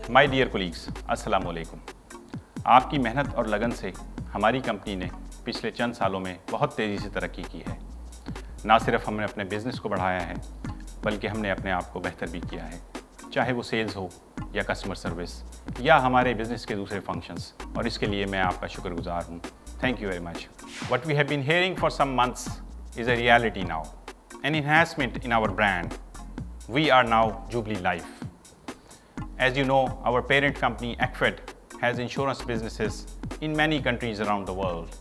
My dear colleagues, अस्सलाम वालेकुम। आपकी मेहनत और लगन से हमारी कंपनी ने पिछले चंद सालों में बहुत तेज़ी से तरक्की की है। ना सिर्फ हमने अपने बिज़नेस को बढ़ाया है, बल्कि हमने अपने आप को बेहतर भी किया है, चाहे वो सेल्स हो या कस्टमर सर्विस या हमारे बिज़नेस के दूसरे फंक्शंस, और इसके लिए मैं आपका शुक्रगुजार हूँ। Thank you very much. What we have been hearing for some months is a reality now, an enhancement in our brand. We are now Jubilee Life. As you know, our parent company Equid has insurance businesses in many countries around the world.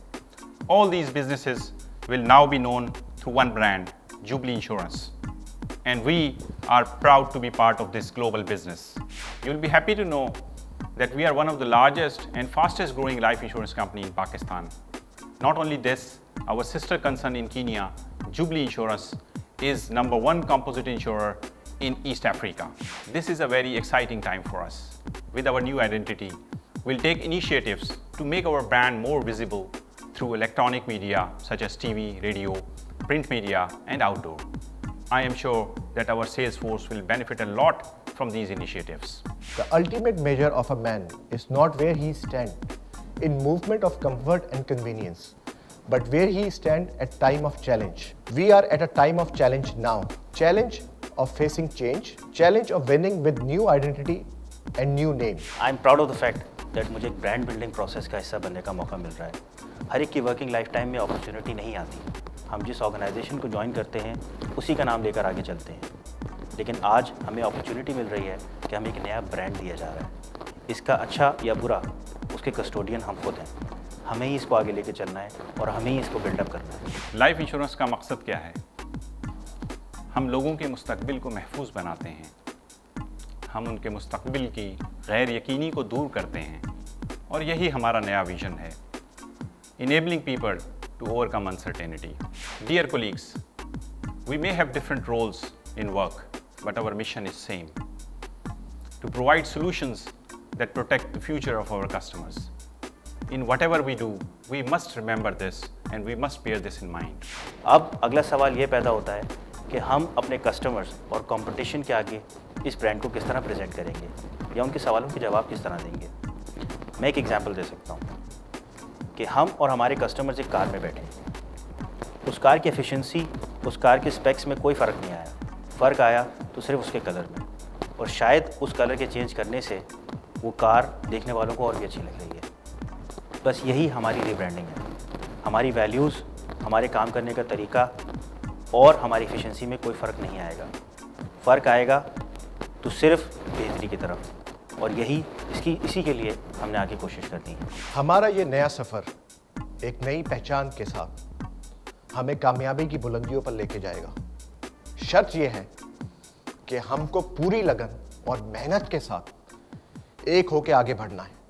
All these businesses will now be known through one brand, Jubilee Insurance. And we are proud to be part of this global business. You'll be happy to know that we are one of the largest and fastest growing life insurance company in Pakistan. Not only this, our sister concern in Kenya, Jubilee Insurance, is #1 composite insurer in East Africa. This is a very exciting time for us. With our new identity, we'll take initiatives to make our brand more visible through electronic media such as TV, radio, print media, and outdoor. I am sure that our sales force will benefit a lot from these initiatives. The ultimate measure of a man is not where he stands in movement of comfort and convenience, but where he stands at time of challenge. We are at a time of challenge now. Challenge of facing change, challenge of winning with new identity and new name. I'm proud of the fact that मुझे एक brand building process का हिस्सा बनने का मौका मिल रहा है। हर एक की वर्किंग लाइफ टाइम में अपॉर्चुनिटी नहीं आती। हम जिस ऑर्गेनाइजेशन को ज्वाइन करते हैं उसी का नाम लेकर आगे चलते हैं, लेकिन आज हमें अपॉर्चुनिटी मिल रही है कि हमें एक नया ब्रांड दिया जा रहा है। इसका अच्छा या बुरा उसके कस्टोडियन हम खुद हैं। हमें ही इसको आगे लेके चलना है और हमें ही इसको बिल्डअप करना है। लाइफ इंश्योरेंस का मकसद क्या है? हम लोगों के मुस्तकबिल को महफूज बनाते हैं। हम उनके मुस्तकबिल की गैर यकीनी को दूर करते हैं, और यही हमारा नया विजन है, enabling people to overcome uncertainty. Dear colleagues, we may have different roles in work, but our mission is same: to provide solutions that protect the future of our customers. In whatever we do, we must remember this and we must bear this in mind. अब अगला सवाल ये पैदा होता है कि हम अपने कस्टमर्स और कंपटीशन के आगे इस ब्रांड को किस तरह प्रेजेंट करेंगे या उनके सवालों के जवाब किस तरह देंगे। मैं एक एग्जांपल दे सकता हूँ कि हम और हमारे कस्टमर्स एक कार में बैठे हैं। उस कार की एफिशिएंसी, उस कार के स्पेक्स में कोई फ़र्क नहीं आया। फ़र्क आया तो सिर्फ उसके कलर में, और शायद उस कलर के चेंज करने से वो कार देखने वालों को और भी अच्छी लग रही है। बस यही हमारी रीब्रांडिंग है। हमारी वैल्यूज़, हमारे काम करने का तरीका और हमारी एफिशिएंसी में कोई फ़र्क नहीं आएगा। फ़र्क आएगा तो सिर्फ बेहतरी की तरफ, और इसी के लिए हमने आगे कोशिश करनी है। हमारा ये नया सफ़र एक नई पहचान के साथ हमें कामयाबी की बुलंदियों पर लेके जाएगा। शर्त यह है कि हमको पूरी लगन और मेहनत के साथ एक होके आगे बढ़ना है।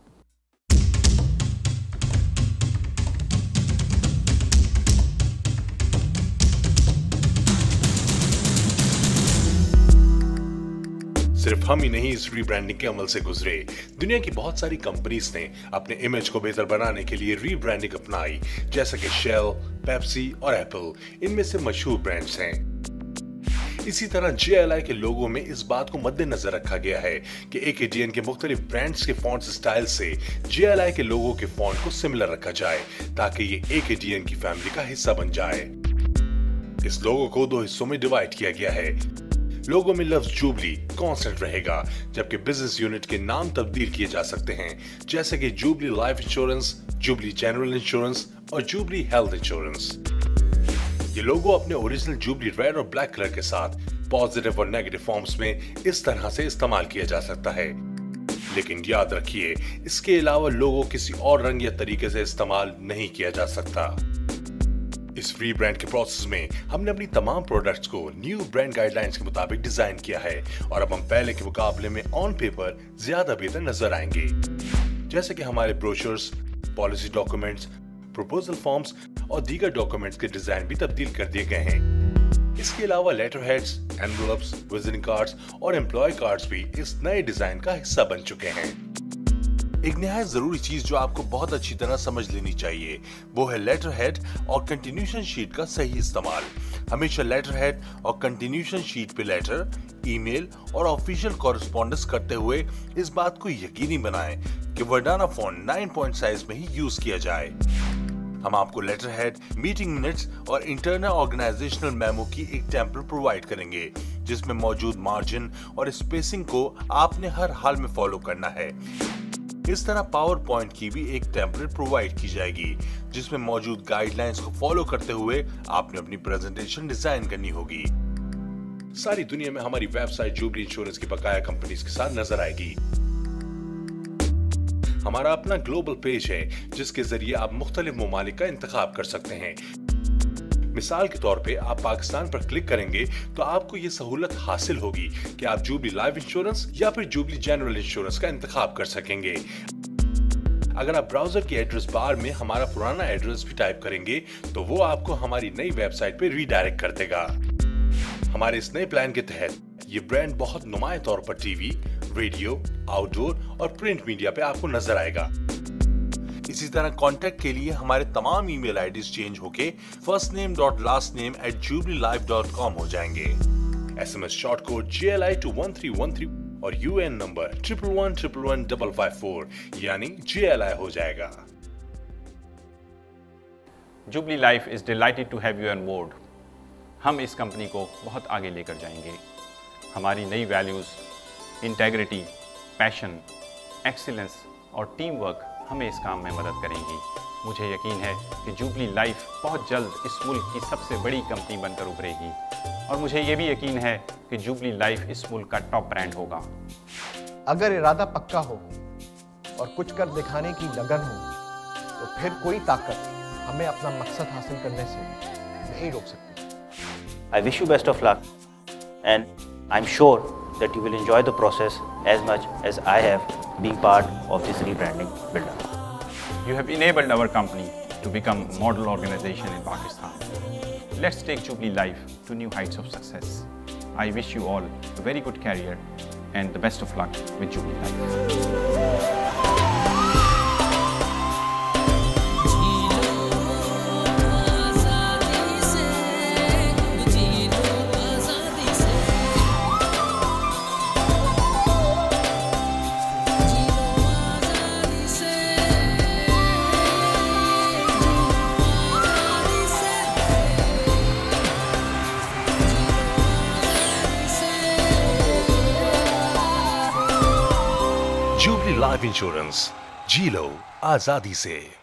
सिर्फ हम ही नहीं इस रीब्रांडिंग के अमल से गुजरे। दुनिया की बहुत सारी कंपनीज ने अपने इमेज को बेहतर बनाने के लिए रीब्रांडिंग अपनाई, जैसा कि शेल, पेप्सी और एप्पल इनमें से मशहूर ब्रांड्स हैं। इसी तरह JLI के लोगों में इस बात को मद्देनजर रखा गया है कि AKDN के मुख्तलिफ ब्रांड्स के फॉन्ट स्टाइल से JLI के लोगों के फॉन्ट को सिमिलर रखा जाए, ताकि ये AKDN की फैमिली का हिस्सा बन जाए। इस लोगो को 2 हिस्सों में डिवाइड किया गया है। लोगो में लफ्ज जुबली कांस्टेंट रहेगा, जबकि बिजनेस यूनिट के नाम तब्दील किए जा सकते हैं, जैसे कि jubilee life insurance, jubilee general insurance और जुबली हेल्थ इंश्योरेंस। ये लोगो अपने ओरिजिनल जुबली रेड और ब्लैक कलर के साथ पॉजिटिव और नेगेटिव फॉर्म्स में इस तरह से इस्तेमाल किया जा सकता है, लेकिन याद रखिए इसके अलावा लोगो किसी और रंग या तरीके से इस्तेमाल नहीं किया जा सकता। इस फ्री ब्रांड के प्रोसेस में हमने अपनी तमाम प्रोडक्ट्स को न्यू ब्रांड गाइडलाइंस के मुताबिक डिजाइन किया है, और अब हम पहले के मुकाबले में ऑन पेपर ज्यादा बेहतर नजर आएंगे, जैसे कि हमारे brochures, policy documents, proposal forms और दीगर डॉक्यूमेंट्स के डिजाइन भी तब्दील कर दिए गए हैं। इसके अलावा letter heads, envelopes, visiting cards और एम्प्लॉय कार्ड्स भी इस नए डिजाइन का हिस्सा बन चुके हैं। एक निहायत जरूरी चीज जो आपको बहुत अच्छी तरह समझ लेनी चाहिए वो है लेटर हेड और कंटिन्यूशन शीट का सही इस्तेमाल। हमेशा लेटर हेड और कंटिन्यूएशन शीट पे लेटर, ईमेल और ऑफिशियल कॉरेस्पॉन्डेंस करते हुए इस बात को यकीनी बनाएं कि वर्डाना फॉन्ट 9 पॉइंट साइज में ही यूज किया जाए। हम आपको लेटर हेड, मीटिंग मिनट्स और इंटरनल ऑर्गेनाइजेशनल मेमो की एक टेम्पलेट प्रोवाइड करेंगे जिसमें मौजूद मार्जिन और स्पेसिंग को आपने हर हाल में फॉलो करना है। इस तरह पावर पॉइंट की भी एक टेम्पलेट प्रोवाइड की जाएगी जिसमें मौजूद गाइडलाइंस को फॉलो करते हुए आपने अपनी प्रेजेंटेशन डिजाइन करनी होगी। सारी दुनिया में हमारी वेबसाइट जुबली इंश्योरेंस की बकाया कंपनीज के साथ नजर आएगी। हमारा अपना ग्लोबल पेज है जिसके जरिए आप मुख्तलिफ ममालिक का इंतखाब कर सकते हैं। मिसाल के तौर पे आप पाकिस्तान पर क्लिक करेंगे तो आपको ये सहूलत हासिल होगी कि आप जुबली लाइफ इंश्योरेंस या फिर जुबली जनरल इंश्योरेंस का इंतखाब कर सकेंगे। अगर आप ब्राउजर की एड्रेस बार में हमारा पुराना एड्रेस भी टाइप करेंगे तो वो आपको हमारी नई वेबसाइट पे रीडायरेक्ट कर देगा। हमारे इस नए प्लान के तहत ये ब्रांड बहुत नुमाया तौर पर टीवी, रेडियो, आउटडोर और प्रिंट मीडिया पे आपको नजर आएगा। इसी तरह कांटेक्ट के लिए हमारे तमाम ईमेल आईडीज चेंज होके firstname.lastname@jubileelife.com हो जाएंगे। SMS short code GLI to 1313 और UN नंबर 11111554 यानी GLI हो जाएगा। Jubilee Life is delighted to have you on board. हम इस कंपनी को बहुत आगे लेकर जाएंगे। हमारी नई वैल्यूज़, इंटेग्रिटी, पैशन, एक्सीलेंस और टीम वर्क हमें इस काम में मदद करेंगी। मुझे यकीन है कि जुबली लाइफ बहुत जल्द इस मुल्क की सबसे बड़ी कंपनी बनकर उभरेगी और मुझे ये भी यकीन है कि जुबली लाइफ इस मुल्क का टॉप ब्रांड होगा। अगर इरादा पक्का हो और कुछ कर दिखाने की लगन हो तो फिर कोई ताकत हमें अपना मकसद हासिल करने से नहीं रोक सकती। I wish you best of luck and I'm sure that you will enjoy the process as much as I have being part of this rebranding build-up. You have enabled our company to become a model organization in Pakistan. Let's take Jubilee Life to new heights of success. I wish you all a very good career and the best of luck with Jubilee Life. Jubilee life insurance, जी लो आजादी से।